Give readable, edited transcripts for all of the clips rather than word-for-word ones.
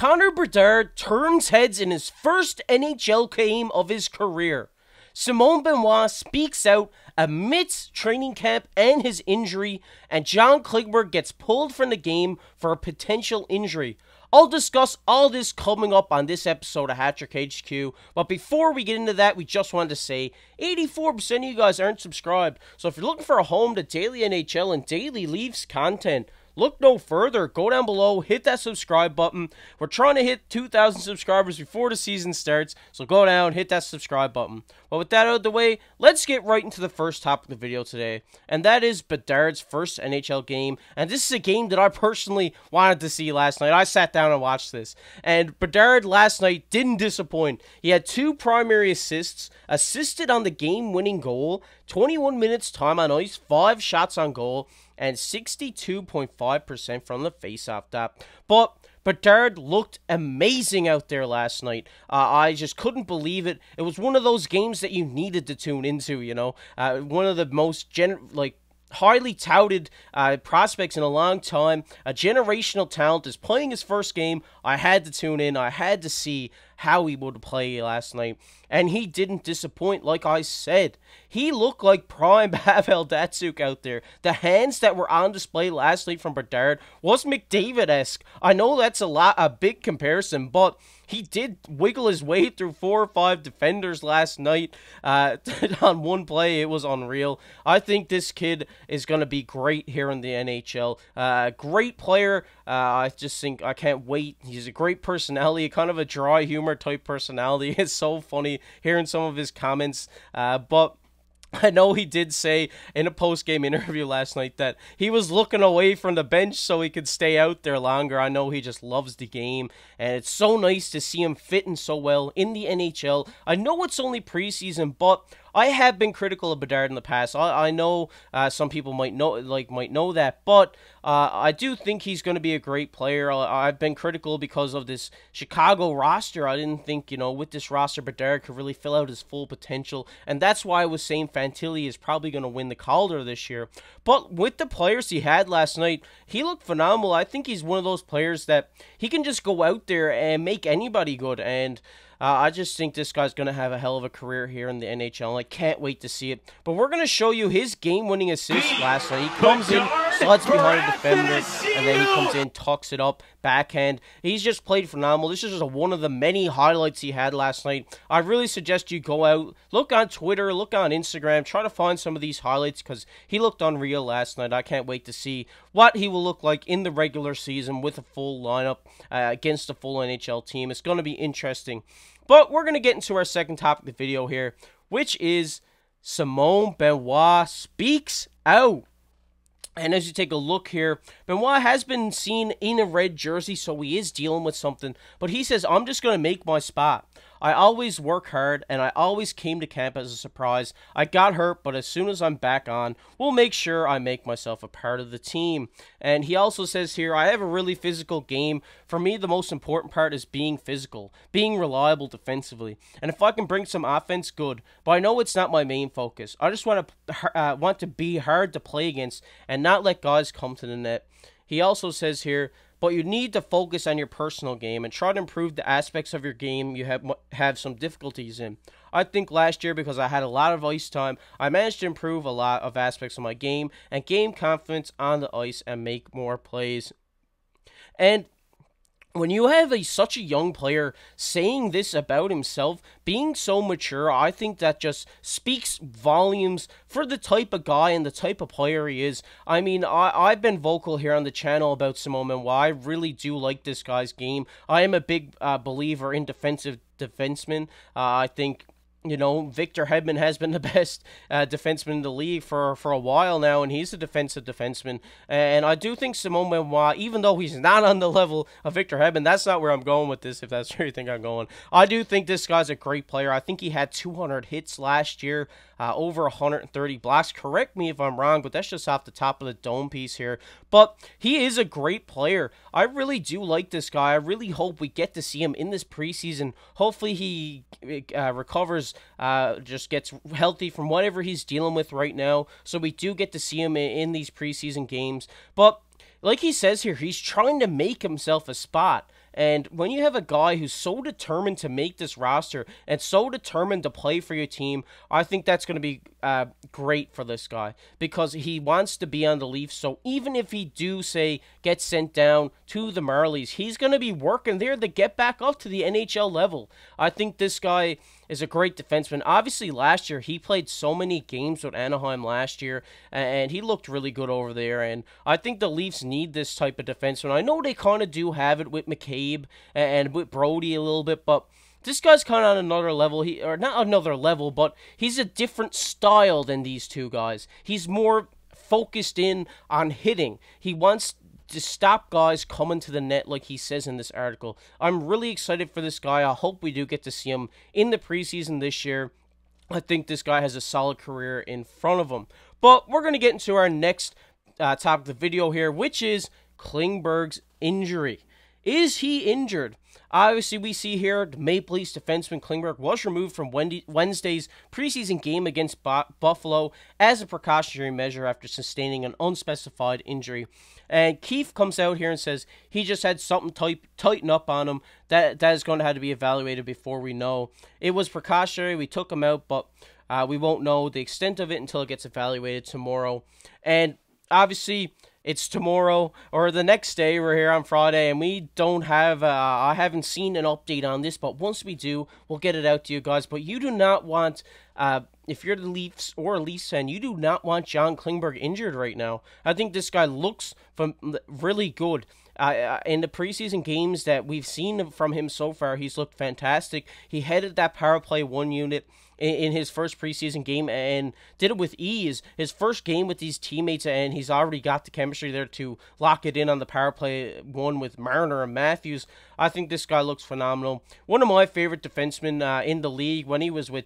Connor Bedard turns heads in his first NHL game of his career. Simon Benoit speaks out amidst training camp and his injury, and John Klingberg gets pulled from the game for a potential injury. I'll discuss all this coming up on this episode of Hattrick HQ, but before we get into that, we just wanted to say 84% of you guys aren't subscribed, so if you're looking for a home to daily NHL and daily Leafs content, look no further. Go down below, hit that subscribe button. We're trying to hit 2,000 subscribers before the season starts, so go down, hit that subscribe button. But with that out of the way, let's get right into the first topic of the video today, and that is Bedard's first NHL game. And this is a game that I personally wanted to see last night. I sat down and watched this, and Bedard last night didn't disappoint. He had 2 primary assists, assisted on the game-winning goal, 21 minutes time on ice, 5 shots on goal, and 62.5% from the face-off dot. But Bedard looked amazing out there last night. I just couldn't believe it. It was one of those games that you needed to tune into, you know. One of the most highly touted prospects in a long time. A generational talent is playing his first game. I had to tune in. I had to see how he would play last night. And he didn't disappoint, like I said. He looked like prime Pavel Datsyuk out there. The hands that were on display last night from Bedard was McDavid-esque. I know that's a big comparison, but he did wiggle his way through 4 or 5 defenders last night on one play. It was unreal. I think this kid is going to be great here in the NHL. Great player. I just think I can't wait. He's a great personality, kind of a dry humor type personality. It's so funny hearing some of his comments, but I know he did say in a post-game interview last night that he was looking away from the bench so he could stay out there longer. I know he just loves the game, and it's so nice to see him fitting so well in the NHL. I know it's only preseason, but I have been critical of Bedard in the past. I know some people might know that, but I do think he's going to be a great player. I've been critical because of this Chicago roster. I didn't think, you know, with this roster, Bedard could really fill out his full potential, and that's why I was saying Fantilli is probably going to win the Calder this year. But with the players he had last night, he looked phenomenal. I think he's one of those players that he can just go out there and make anybody good, and I just think this guy's going to have a hell of a career here in the NHL, and I can't wait to see it. But we're going to show you his game-winning assist last night. He comes in, sluts behind a defender, and then he comes in, tucks it up, backhand. He's just played phenomenal. This is just one of the many highlights he had last night. I really suggest you go out, look on Twitter, look on Instagram, try to find some of these highlights because he looked unreal last night. I can't wait to see what he will look like in the regular season with a full lineup against a full NHL team. It's going to be interesting. But we're going to get into our second topic of the video here, which is Simon Benoit speaks out. And as you take a look here, Benoit has been seen in a red jersey, so he is dealing with something. But he says, I'm just going to make my spot. I always work hard, and I always came to camp as a surprise. I got hurt, but as soon as I'm back on, we'll make sure I make myself a part of the team. And he also says here, I have a really physical game. For me, the most important part is being physical, being reliable defensively. And if I can bring some offense, good. But I know it's not my main focus. I just want to be hard to play against and not let guys come to the net. He also says here, but you need to focus on your personal game and try to improve the aspects of your game you have some difficulties in. I think last year, because I had a lot of ice time, I managed to improve a lot of aspects of my game and gain confidence on the ice and make more plays. And when you have such a young player saying this about himself, being so mature, I think that just speaks volumes for the type of guy and the type of player he is. I mean, I've been vocal here on the channel about Simon Benoit. I really do like this guy's game. I am a big believer in defensive defensemen. I think, you know, Victor Hedman has been the best defenseman in the league for a while now, and he's a defensive defenseman. And I do think Simon Benoit, even though he's not on the level of Victor Hedman, that's not where I'm going with this, if that's where you think I'm going. I do think this guy's a great player. I think he had 200 hits last year, over 130 blocks. Correct me if I'm wrong, but that's just off the top of the dome piece here. But he is a great player. I really do like this guy. I really hope we get to see him in this preseason. Hopefully he recovers, just gets healthy from whatever he's dealing with right now, so we do get to see him in these preseason games. But like he says here, he's trying to make himself a spot. And when you have a guy who's so determined to make this roster and so determined to play for your team, I think that's going to be great for this guy because he wants to be on the Leafs. So even if he say, get sent down to the Marlies, he's going to be working there to get back up to the NHL level. I think this guy is a great defenseman. Obviously, last year, he played so many games with Anaheim last year, and he looked really good over there, and I think the Leafs need this type of defenseman. I know they kind of do have it with McCabe and with Brody a little bit, but this guy's kind of on another level. Or not another level, but he's a different style than these two guys. He's more focused in on hitting. He wants to stop guys coming to the net like he says in this article. I'm really excited for this guy. I hope we do get to see him in the preseason this year. I think this guy has a solid career in front of him. But we're going to get into our next topic of the video here, which is Klingberg's injury. Is he injured? Obviously, we see here the Maple Leafs defenseman Klingberg was removed from Wednesday's preseason game against Buffalo as a precautionary measure after sustaining an unspecified injury. And Keefe comes out here and says he just had something tighten up on him. That is going to have to be evaluated before we know. It was precautionary. We took him out, but we won't know the extent of it until it gets evaluated tomorrow. And obviously, it's tomorrow or the next day. We're here on Friday, and we don't have, I haven't seen an update on this, but once we do, we'll get it out to you guys. But you do not want, if you're the Leafs or a Leafs fan, you do not want John Klingberg injured right now. I think this guy looks really good. In the preseason games that we've seen from him so far, he's looked fantastic. He headed that power play 1 unit in his first preseason game and did it with ease. His first game with these teammates, and he's already got the chemistry there to lock it in on the power play 1 with Marner and Matthews. I think this guy looks phenomenal. One of my favorite defensemen in the league when he was with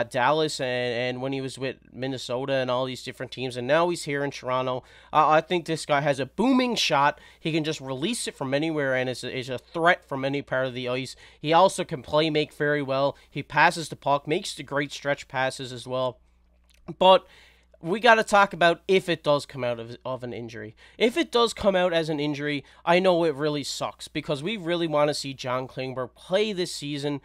Dallas and when he was with Minnesota and all these different teams, and now he's here in Toronto. I think this guy has a booming shot. He can just release it from anywhere and is a threat from any part of the ice. He also can make very well. He passes the puck, makes the great stretch passes as well. But we got to talk about if it does come out of an injury. If it does come out as an injury, I know it really sucks because we really want to see John Klingberg play this season,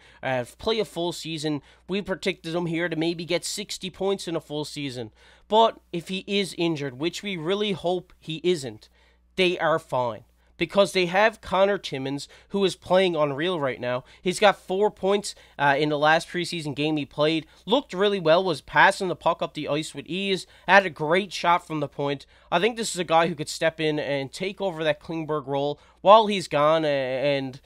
play a full season. We predicted him here to maybe get 60 points in a full season. But if he is injured, which we really hope he isn't, they are fine. Because they have Connor Timmins, who is playing unreal right now. He's got 4 points in the last preseason game he played. Looked really well, was passing the puck up the ice with ease. Had a great shot from the point. I think this is a guy who could step in and take over that Klingberg role while he's gone and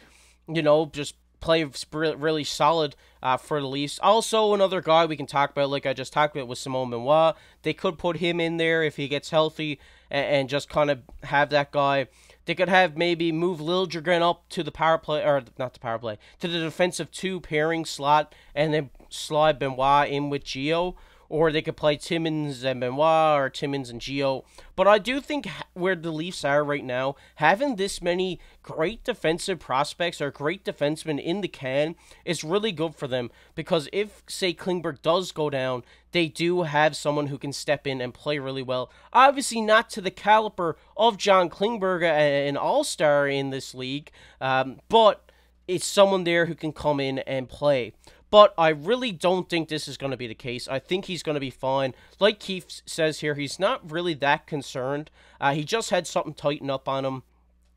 you know, just play really solid for the Leafs. Also, another guy we can talk about, like I just talked about, was Simon Benoit. They could put him in there if he gets healthy and just kind of have that guy. They could have maybe move Liljegren up to the power play, or not the power play, to the defensive 2 pairing slot and then slide Benoit in with Gio. Or they could play Timmins and Benoit or Timmins and Gio. But I do think where the Leafs are right now, having this many great defensive prospects or great defensemen in the can is really good for them. Because if, say, Klingberg does go down, they do have someone who can step in and play really well. Obviously not to the caliber of John Klingberg, an all-star in this league. But it's someone there who can come in and play. But I really don't think this is going to be the case. I think he's going to be fine. Like Keith says here, he's not really that concerned. He just had something tighten up on him.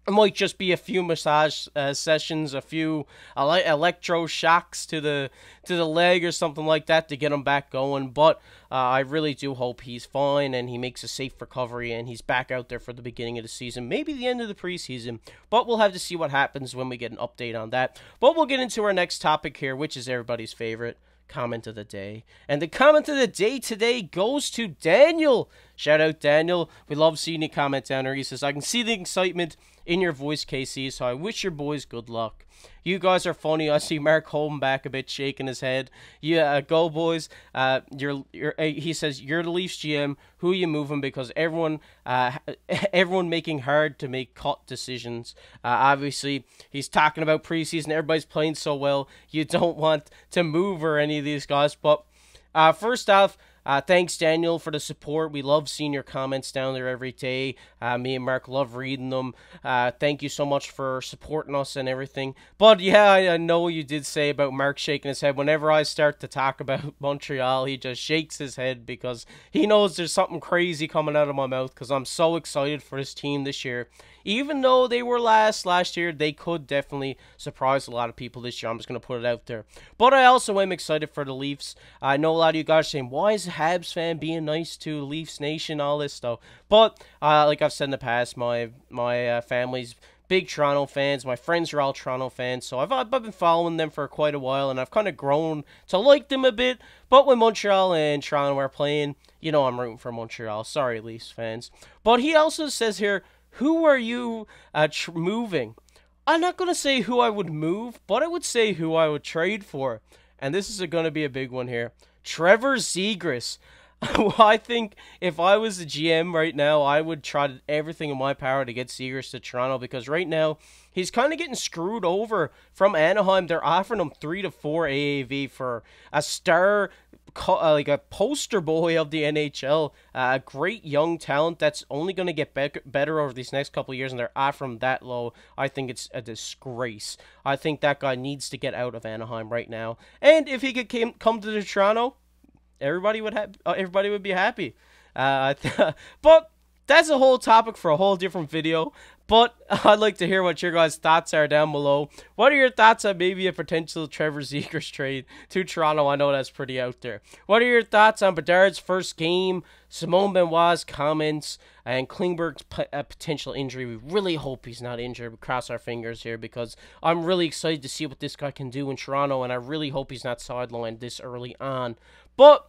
It might just be a few massage sessions, a few electro shocks to the leg or something like that to get him back going. But I really do hope he's fine and he makes a safe recovery and he's back out there for the beginning of the season, maybe the end of the preseason. But we'll have to see what happens when we get an update on that. But we'll get into our next topic here, which is everybody's favorite comment of the day. And the comment of the day today goes to Daniel. Shout out, Daniel. We love seeing you comment down there. He says, I can see the excitement in your voice, KC, so I wish your boys good luck. You guys are funny. I see Mark holding back a bit, shaking his head. Yeah, go boys. He says, you're the Leafs GM. Who are you moving? Because everyone making hard to make cut decisions. Obviously, he's talking about preseason. Everybody's playing so well. You don't want to move or any of these guys. But first off, Thanks, Daniel, for the support. We love seeing your comments down there every day. Me and Mark love reading them. Thank you so much for supporting us and everything. But yeah, I know you did say about Mark shaking his head. Whenever I start to talk about Montreal, he just shakes his head because he knows there's something crazy coming out of my mouth because I'm so excited for this team this year. Even though they were last year, they could definitely surprise a lot of people this year. I'm just going to put it out there. But I also am excited for the Leafs. I know a lot of you guys are saying, why is a Habs fan being nice to Leafs Nation, all this stuff. But like I've said in the past, my family's big Toronto fans. My friends are all Toronto fans, so I've been following them for quite a while, and I've kind of grown to like them a bit. But when Montreal and Toronto are playing, you know I'm rooting for Montreal. Sorry, Leafs fans. But he also says here, who are you moving? I'm not going to say who I would move, but I would say who I would trade for. And this is going to be a big one here. Trevor Zegras. I think if I was the GM right now, I would try everything in my power to get Zegras to Toronto because right now he's kind of getting screwed over from Anaheim. They're offering him 3 to 4 AAV for a star, like a poster boy of the NHL, a great young talent that's only going to get better over these next couple of years, and they're offering him that low. I think it's a disgrace. I think that guy needs to get out of Anaheim right now. And if he could come to the Toronto, everybody would be happy. But that's a whole topic for a whole different video. But I'd like to hear what your guys' thoughts are down below. What are your thoughts on maybe a potential Trevor Zegras trade to Toronto? I know that's pretty out there. What are your thoughts on Bedard's first game, Simon Benoit's comments, and Klingberg's potential injury? We really hope he's not injured. We cross our fingers here because I'm really excited to see what this guy can do in Toronto, and I really hope he's not sidelined this early on. But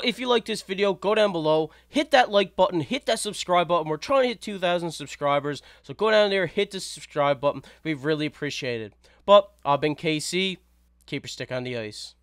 if you like this video, go down below, hit that like button, hit that subscribe button. We're trying to hit 2,000 subscribers, so go down there, hit the subscribe button. We really appreciate it. But I've been KC. Keep your stick on the ice.